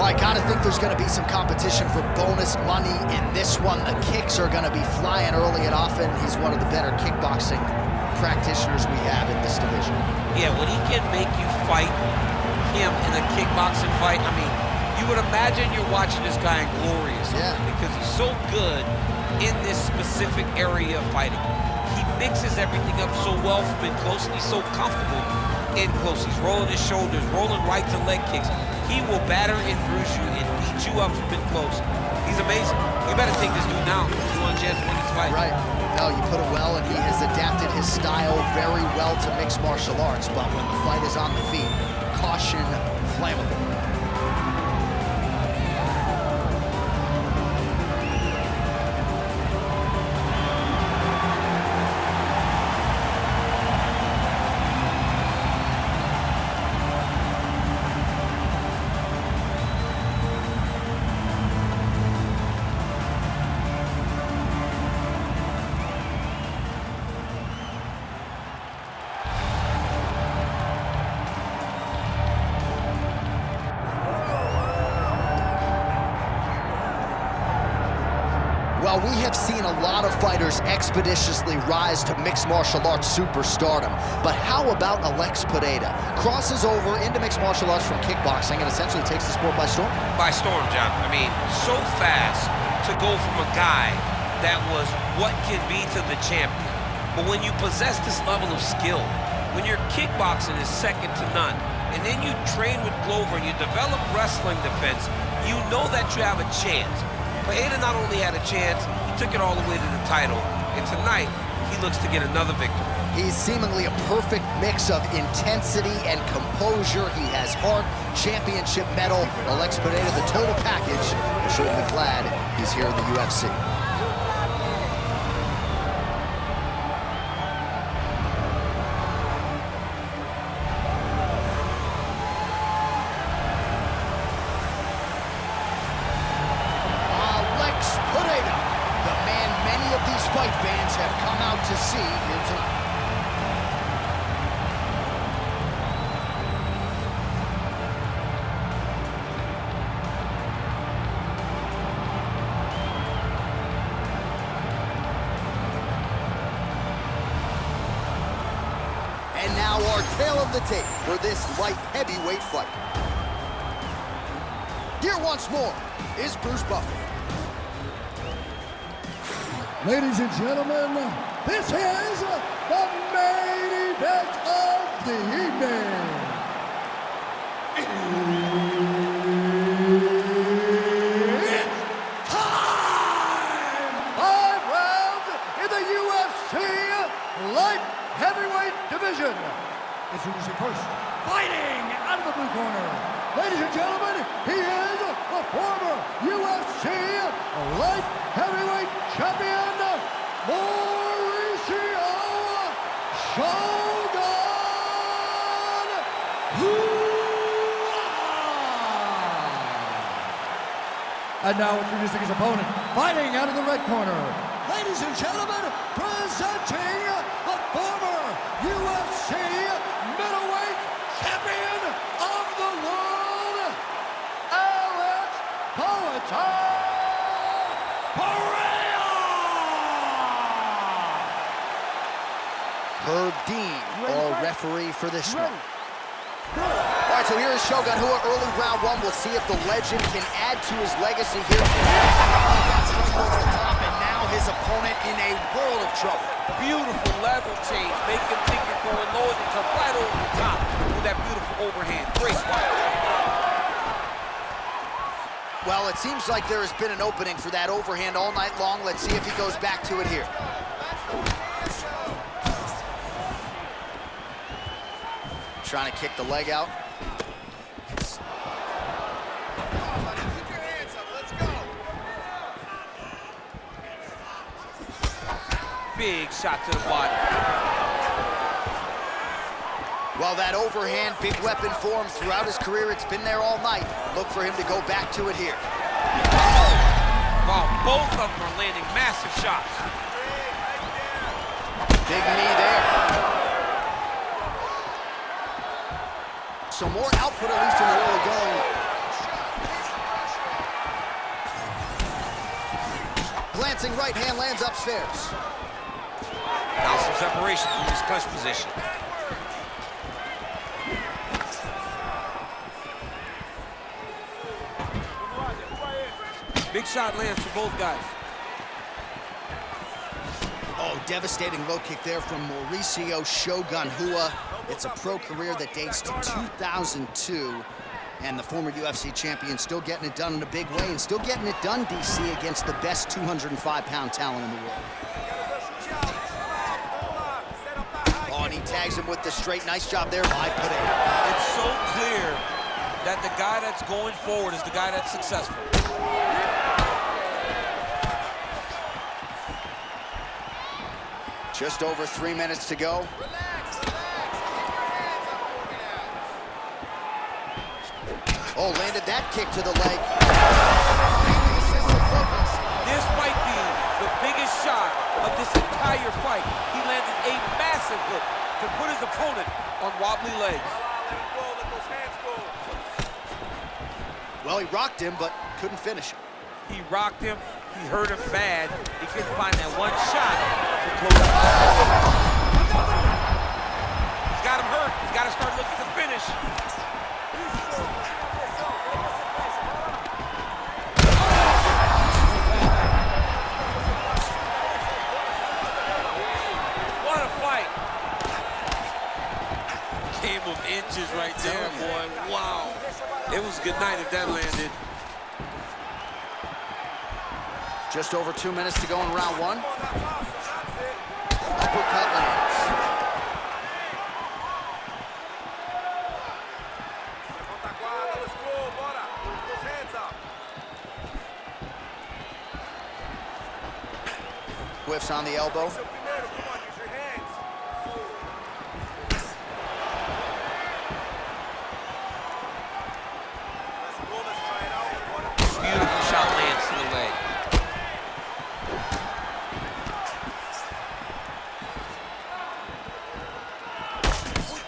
Well, I gotta think there's gonna be some competition for bonus money in this one. The kicks are gonna be flying early and often. He's one of the better kickboxing practitioners we have in this division. Yeah, when he can make you fight him in a kickboxing fight, I mean, you would imagine you're watching this guy in glory or something, because he's so good in this specific area of fighting. He mixes everything up so well from in close, and he's so comfortable in close. He's rolling his shoulders, rolling right to leg kicks. He will batter and bruise you and beat you up from in close. He's amazing. You better take this dude down if you want a chance to win this fight. Right. No, you put it well, and he has adapted his style very well to mixed martial arts, but when the fight is on the feet, caution, flammable. Well, we have seen a lot of fighters expeditiously rise to mixed martial arts superstardom, but how about Alex Pereira? Crosses over into mixed martial arts from kickboxing and essentially takes the sport by storm? By storm, John. I mean, so fast to go from a guy that was what can be to the champion. But when you possess this level of skill, when your kickboxing is second to none, and then you train with Glover and you develop wrestling defense, you know that you have a chance. Pereira not only had a chance, he took it all the way to the title. And tonight, he looks to get another victory. He's seemingly a perfect mix of intensity and composure. He has heart, championship medal. Alex Pereira, the total package. I'm sure to be glad he's here in the UFC. Fight fans have come out to see here tonight. And now our tale of the tape for this light heavyweight fight. Here once more is Bruce Buffer. Ladies and gentlemen, this is the main event of the evening. It's time! 5 rounds in the UFC light heavyweight division. Introducing first, fighting out of the blue corner. Ladies and gentlemen, he is the former UFC light heavyweight champion, Mauricio Shogun Rua. And now introducing his opponent, fighting out of the red corner. Ladies and gentlemen, presenting the former UFC middleweight champion of the world, Alex Pereira. Herb Dean, our referee for this one. All right, so here is Shogun Rua, early round one. We'll see if the legend can add to his legacy here. That's towards the top, and now his opponent in a world of trouble. Beautiful level change. Make him think you're going low and come right over the top with that beautiful overhand. Great spot. Well, it seems like there has been an opening for that overhand all night long. Let's see if he goes back to it here. Trying to kick the leg out. Big shot to the body. Well, that overhand, big weapon for him throughout his career. It's been there all night. Look for him to go back to it here. Wow, both of them are landing massive shots. Big knee there. So more output, at least in the early going. right hand lands upstairs. Now some separation from his clinch position. Big shot lands for both guys. Oh, devastating low kick there from Mauricio Shogun Rua. It's a pro career that dates to 2002. And the former UFC champion still getting it done in a big way and still getting it done, DC, against the best 205-pound talent in the world. Oh, and he tags him with the straight. Nice job there by Pereira. It's so clear that the guy that's going forward is the guy that's successful. Just over 3 minutes to go. Oh, landed that kick to the leg. This might be the biggest shot of this entire fight. He landed a massive hook to put his opponent on wobbly legs. Well, he rocked him, but couldn't finish him. He rocked him. He hurt him bad. He couldn't find that one shot to close out. He's got him hurt. He's got to start looking to finish. What a fight. Game of inches right there, boy. Wow. It was good night if that landed. Just over 2 minutes to go in round one. Uppercut lands. Whiffs on the elbow. Beautiful shot lands to the leg.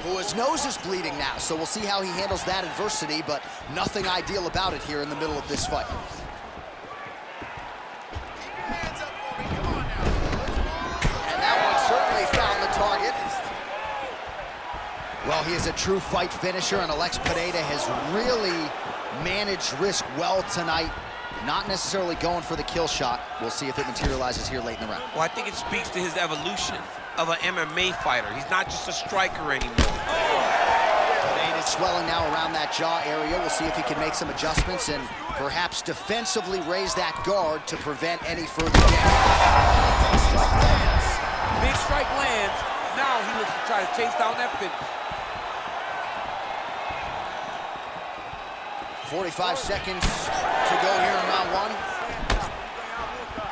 Well, his nose is bleeding now, so we'll see how he handles that adversity, but nothing ideal about it here in the middle of this fight. And that one certainly found the target. Well, he is a true fight finisher, and Alex Pereira has really managed risk well tonight. Not necessarily going for the kill shot. We'll see if it materializes here late in the round. Well, I think it speaks to his evolution of an MMA fighter. He's not just a striker anymore. Pereira's swelling now around that jaw area. We'll see if he can make some adjustments and perhaps defensively raise that guard to prevent any further damage. Big strike lands. Now he looks to try to chase down that finish. 45 seconds to go here in round one.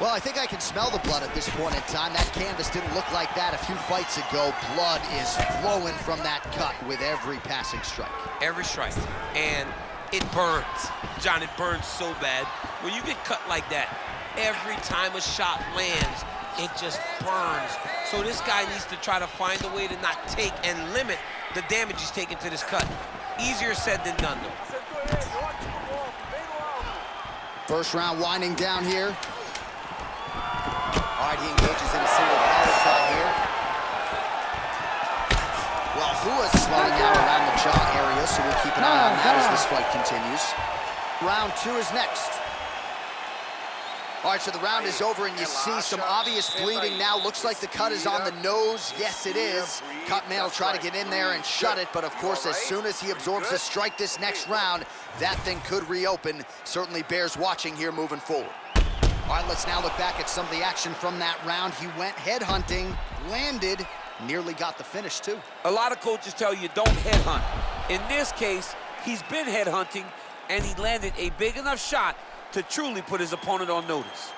Well, I think I can smell the blood at this point in time. That canvas didn't look like that a few fights ago. Blood is flowing from that cut with every passing strike. Every strike. And it burns. John, it burns so bad. When you get cut like that, every time a shot lands, it just burns. So this guy needs to try to find a way to not take and limit the damage he's taking to this cut. Easier said than done, though. First round winding down here. All right, he engages in a single power shot here. Well, Rua's swelling out around the jaw area, so we'll keep an eye on that as this fight continues. Round two is next. All right, so the round is over, and you see some obvious bleeding now. Looks like the cut is on the nose. Yes, it is. Cut man will try to get in there and shut it, but of course, as soon as he absorbs a strike this next round, that thing could reopen. Certainly bears watching here moving forward. All right, let's now look back at some of the action from that round. He went headhunting, landed, nearly got the finish, too. A lot of coaches tell you don't headhunt. In this case, he's been headhunting, and he landed a big enough shot to truly put his opponent on notice.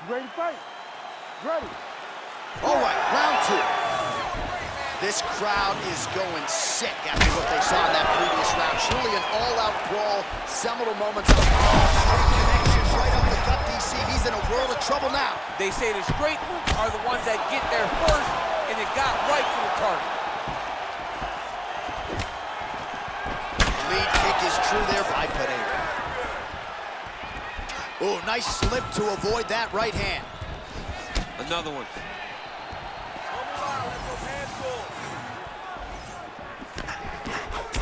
Ready to fight? Ready. All right, round two. This crowd is going sick after what they saw in that previous round. Truly an all-out brawl. Seminal moments of straight connections right up the gut, DC. He's in a world of trouble now. They say the straight ones are the ones that get there first, and it got right to the target. nice slip to avoid that right hand. Another one.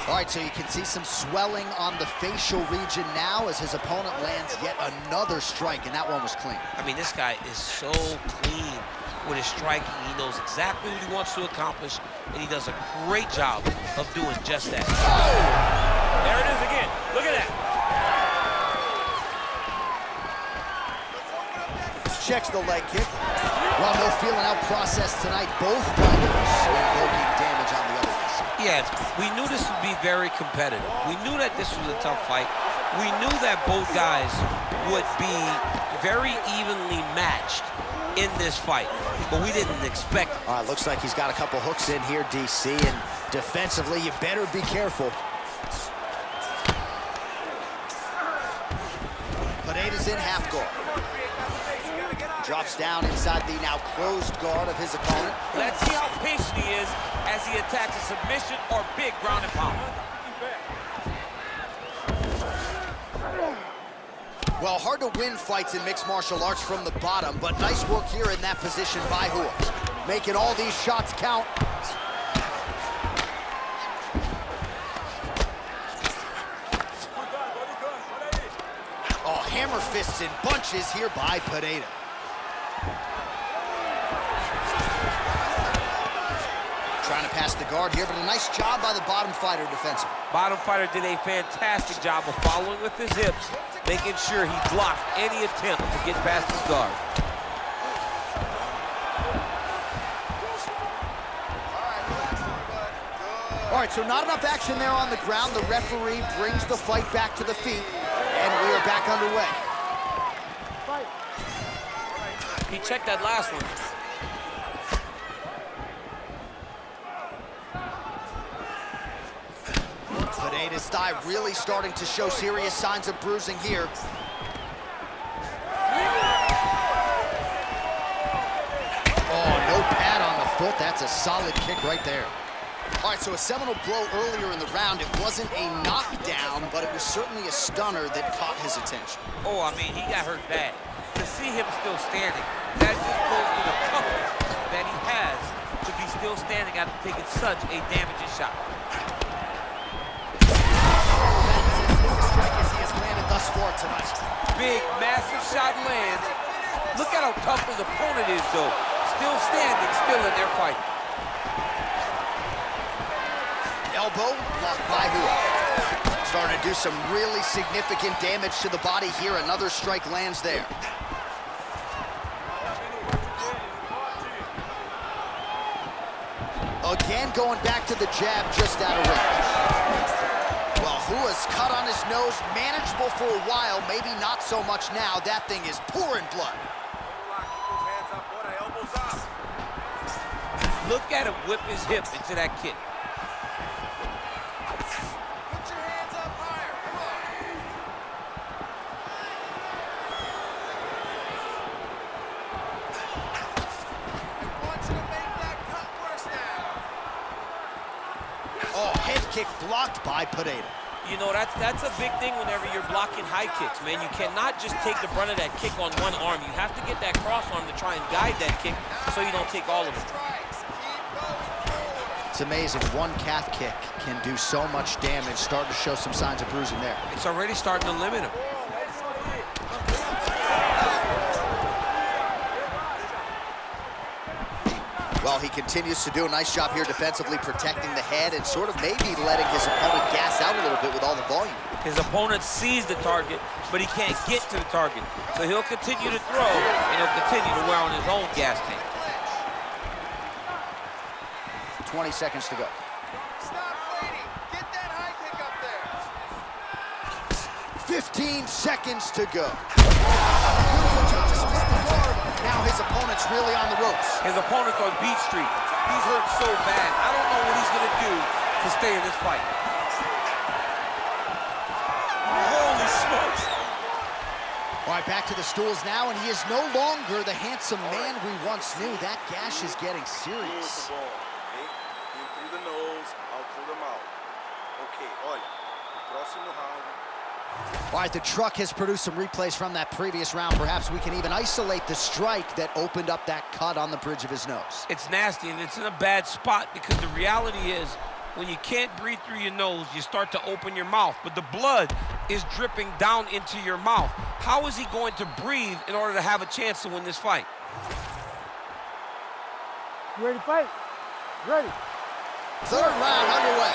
All right, so you can see some swelling on the facial region now as his opponent lands yet another strike, and that one was clean. I mean, this guy is so clean with his striking. He knows exactly what he wants to accomplish, and he does a great job of doing just that. Oh! There it is again. Look at that. Checks the leg kick. Well, no feeling out process tonight. Both fighters invoking damage on the other ones. Yes, we knew this would be very competitive. We knew that this was a tough fight. We knew that both guys would be very evenly matched in this fight, but we didn't expect it. All right, looks like he's got a couple hooks in here, DC, and defensively, you better be careful. Pereira's in half guard. Drops down inside the now closed guard of his opponent. Let's see how patient he is as he attacks a submission or big ground and pound. Well, hard to win fights in mixed martial arts from the bottom, but nice work here in that position by Rua. Making all these shots count. Oh, hammer fists in bunches here by Pereira. Trying to pass the guard here, but a nice job by the bottom fighter defensive. Bottom fighter did a fantastic job of following with his hips, making sure he blocked any attempt to get past his guard. All right, so not enough action there on the ground. The referee brings the fight back to the feet, and we are back underway. He checked that last one. Pereira's thigh really starting to show serious signs of bruising here. Oh, no pad on the foot. That's a solid kick right there. All right, so a seminal blow earlier in the round. It wasn't a knockdown, but it was certainly a stunner that caught his attention. Oh, I mean, he got hurt bad. To see him still standing, that just goes to the toughness that he has to be still standing after taking such a damaging shot. Strike as he has landed thus far tonight. Big, massive shot lands. Look at how tough his opponent is, though. Still standing, still in their fight. Elbow blocked by Rua. Starting to do some really significant damage to the body here. Another strike lands there. Again, going back to the jab just out of range. Well, Rua's cut on his nose, manageable for a while, maybe not so much now. That thing is pouring blood. Look at him whip his hip into that kick. Put your hands up higher, come on. I want you to make that cut worse now. Oh, head kick blocked by Pereira. You know, that's a big thing whenever you're blocking high kicks, man. You cannot just take the brunt of that kick on one arm. You have to get that cross arm to try and guide that kick so you don't take all of it. It's amazing. One calf kick can do so much damage. Starting to show some signs of bruising there. It's already starting to limit him. Well, he continues to do a nice job here defensively, protecting the head and sort of maybe letting his opponent gas out a little bit with all the volume. His opponent sees the target, but he can't get to the target. So he'll continue to throw, and he'll continue to wear on his own gas tank. 20 seconds to go. Stop waiting. Get that high kick up there. 15 seconds to go. Beautiful job to split the guard. Now his opponent's really on the ropes. His opponent's on beat street. He's hurt so bad. I don't know what he's gonna do to stay in this fight. Holy smokes. All right, back to the stools now, and he is no longer the handsome man we once knew. That gash is getting serious. In through the nose, out through the mouth. Ok, olha, próximo round, All right, the truck has produced some replays from that previous round. Perhaps we can even isolate the strike that opened up that cut on the bridge of his nose. It's nasty, and it's in a bad spot because the reality is when you can't breathe through your nose, you start to open your mouth, but the blood is dripping down into your mouth. How is he going to breathe in order to have a chance to win this fight? You ready to fight? Ready. Third round underway.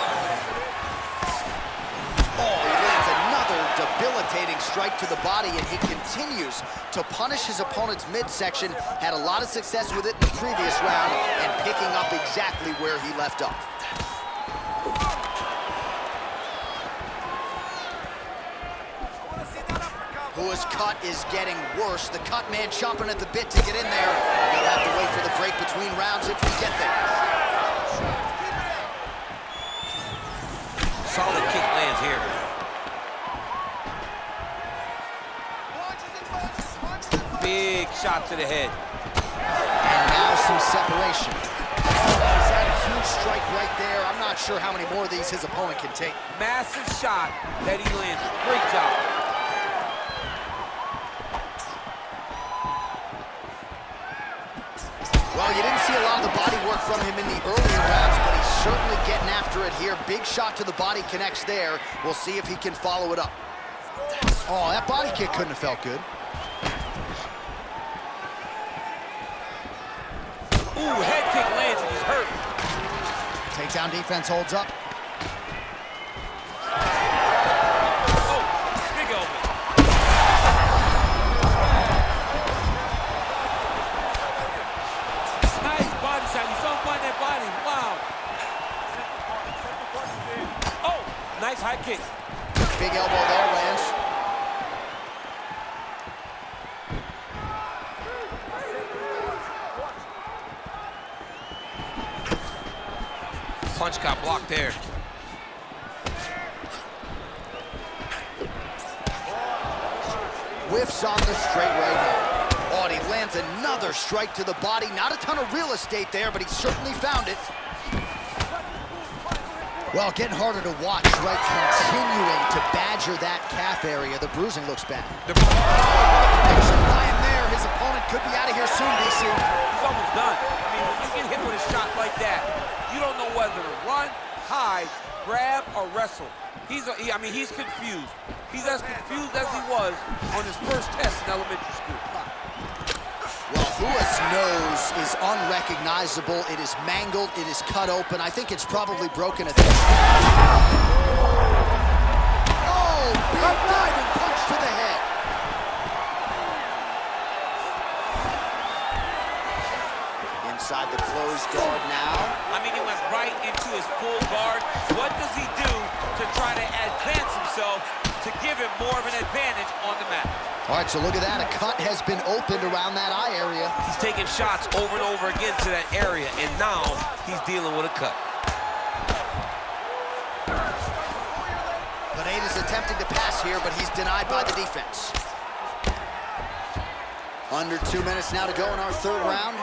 Oh, he lands another debilitating strike to the body, and he continues to punish his opponent's midsection. Had a lot of success with it in the previous round and picking up exactly where he left off. Rua's cut is getting worse. The cut man chomping at the bit to get in there. We'll have to wait for the break between rounds if we get there. Solid kick lands here. Big shot to the head. And now some separation. He's had a huge strike right there. I'm not sure how many more of these his opponent can take. Massive shot that he landed. Great job. Well, you didn't see a lot of the body work from him in the earlier rounds, but he's certainly getting after it here. Big shot to the body connects there. We'll see if he can follow it up. Oh, that body kick couldn't have felt good. Ooh, head kick lands and he's hurt. Takedown defense holds up. Oh, big elbow. Nice body shot. You saw him find that body. Wow. Oh, nice high kick. Big elbow there, Lance. Punch got blocked there. Whiffs on the straight right hand. Oh, and he lands another strike to the body. Not a ton of real estate there, but he certainly found it. Well, getting harder to watch, right? Continuing to badger that calf area. The bruising looks bad. Prediction by him there. His opponent could be out of here soon, DC. He's almost done. I mean, when you get hit with a shot like that, you don't know whether to run, hide, grab, or wrestle. He's confused. He's as confused as he was on his first test in elementary school. Well, Rua's nose is unrecognizable. It is mangled. It is cut open. I think it's probably broken at this. Oh, big diving punch to the head. Inside the closed guard now. I mean, he went right into his full guard. What does he do to try to advance himself to give him more of an advantage on the mat? All right, so look at that. A cut has been opened around that eye area. He's taking shots over and over again to that area, and now he's dealing with a cut. Pereira's attempting to pass here, but he's denied by the defense. Under 2 minutes now to go in our third round.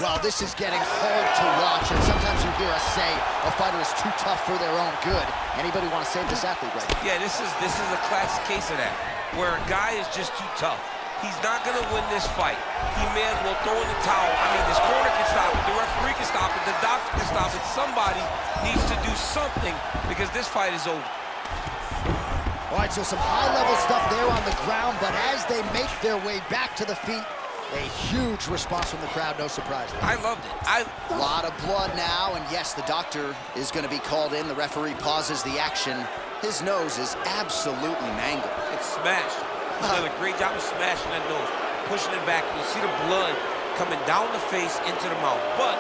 Well, this is getting hard to watch, and sometimes you hear us say a fighter is too tough for their own good. Anybody want to save this athlete right now? Yeah, this is a classic case of that, where a guy is just too tough. He's not going to win this fight. He may as well throw in the towel. I mean, this corner can stop it, the referee can stop it, the doctor can stop it. Somebody needs to do something because this fight is over. All right, so some high-level stuff there on the ground, but as they make their way back to the feet, a huge response from the crowd, no surprise there. I loved it. A lot of blood now, and yes, the doctor is going to be called in. The referee pauses the action. His nose is absolutely mangled. It's smashed. He's done a great job of smashing that nose, pushing it back. You see the blood coming down the face into the mouth, but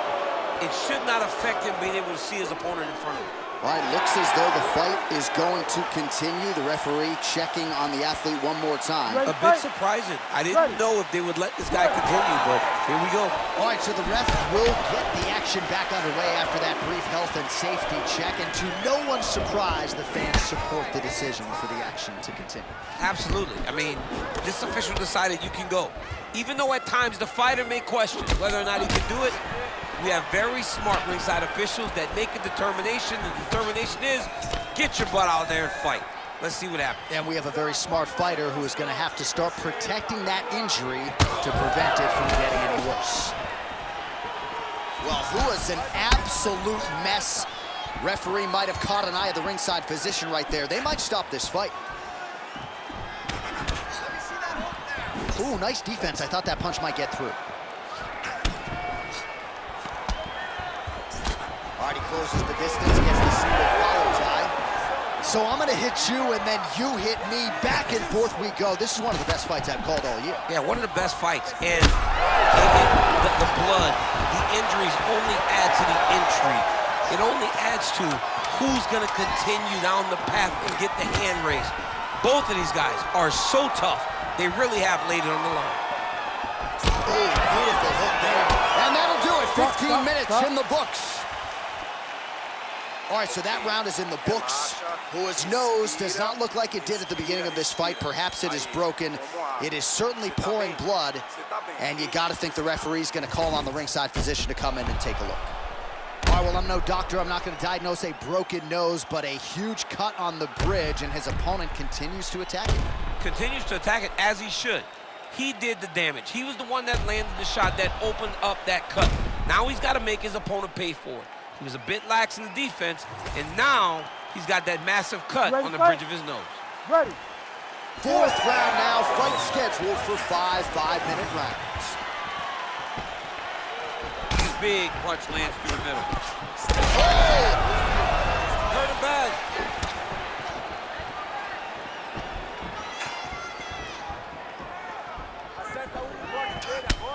it should not affect him being able to see his opponent in front of him. All right, looks as though the fight is going to continue. The referee checking on the athlete one more time. A bit surprising. I didn't know if they would let this guy continue, but here we go. All right, so the ref will get the action back underway after that brief health and safety check. And to no one's surprise, the fans support the decision for the action to continue. Absolutely. I mean, this official decided you can go. Even though at times the fighter may question whether or not he can do it, we have very smart ringside officials that make a determination. The determination is, get your butt out there and fight. Let's see what happens. And we have a very smart fighter who is going to have to start protecting that injury to prevent it from getting any worse. Well, Rua's an absolute mess. Referee might have caught an eye of the ringside physician right there. They might stop this fight. Ooh, nice defense. I thought that punch might get through. All right, he closes the distance, gets the single follow tie. So I'm gonna hit you and then you hit me. Back and forth we go. This is one of the best fights I've called all year. Yeah, one of the best fights. And the blood, the injuries only add to the intrigue. It only adds to who's gonna continue down the path and get the hand raised. Both of these guys are so tough. They really have laid it on the line. Oh, beautiful hook there. And that'll do it. 15 minutes in the books. All right, so that round is in the books. Rua's nose does not look like it did at the beginning of this fight. Perhaps it is broken. It is certainly pouring blood. And you got to think the referee's going to call on the ringside physician to come in and take a look. All right, well, I'm no doctor. I'm not going to diagnose a broken nose, but a huge cut on the bridge, and his opponent continues to attack it. Continues to attack it as he should. He did the damage. He was the one that landed the shot that opened up that cut. Now he's got to make his opponent pay for it. He was a bit lax in the defense, and now he's got that massive cut on the bridge of his nose. Ready. Fourth round now, fight scheduled for 5 5-minute rounds. Big punch lands through the middle. Oh! Hurt him bad.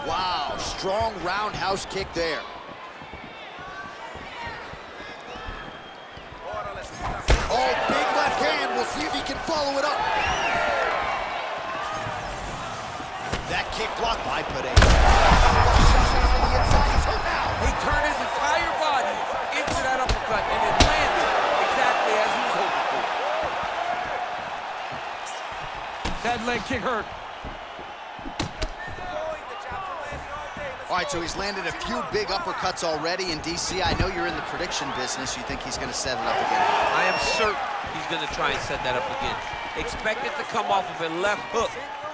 Wow, strong roundhouse kick there. Oh, big left hand. We'll see if he can follow it up. That kick blocked by Pereira. He turned his entire body into that uppercut, and it landed exactly as he was hoping for. That leg kick hurt. All right, so he's landed a few big uppercuts already in DC. I know you're in the prediction business. You think he's going to set it up again? I am certain he's going to try and set that up again. Expect it to come off of a left hook,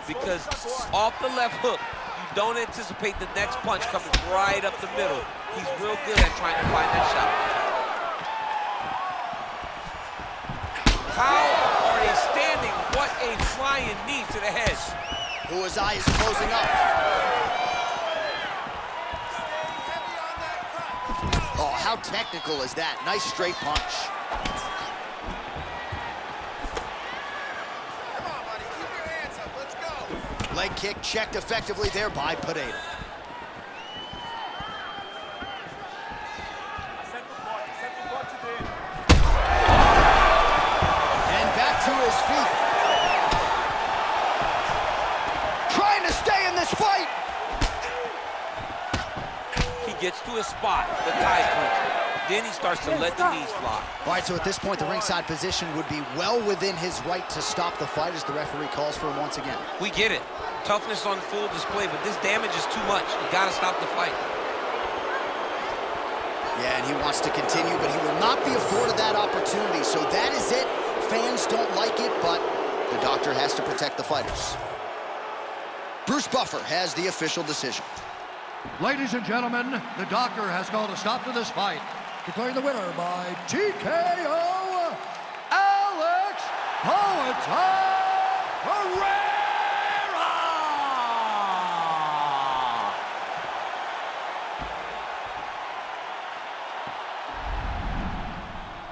because off the left hook, you don't anticipate the next punch coming right up the middle. He's real good at trying to find that shot. How are they standing? What a flying knee to the head. Rua's eye is closing up. Oh, how technical is that? Nice straight punch. Come on, buddy. Keep your hands up. Let's go. Leg kick checked effectively there by Pereira. And back to his feet. Trying to stay in this fight. He gets to a spot, the tie clinch. Then he starts to let the knees fly. All right, so at this point, the ringside position would be well within his right to stop the fight as the referee calls for him once again. We get it. Toughness on full display, but this damage is too much. You gotta stop the fight. Yeah, and he wants to continue, but he will not be afforded that opportunity. So that is it. Fans don't like it, but the doctor has to protect the fighters. Bruce Buffer has the official decision. Ladies and gentlemen, the doctor has called a stop to this fight, declaring the winner by TKO, Alex Pereira!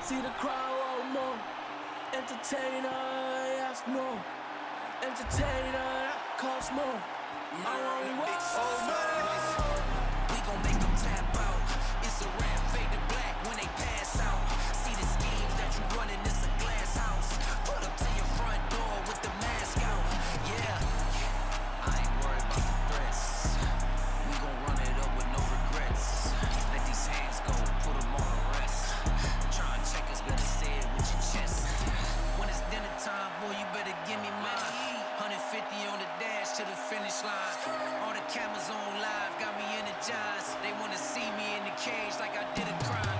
See the crowd want more. Entertainer, yes, more. Entertainer, that costs more. I want more.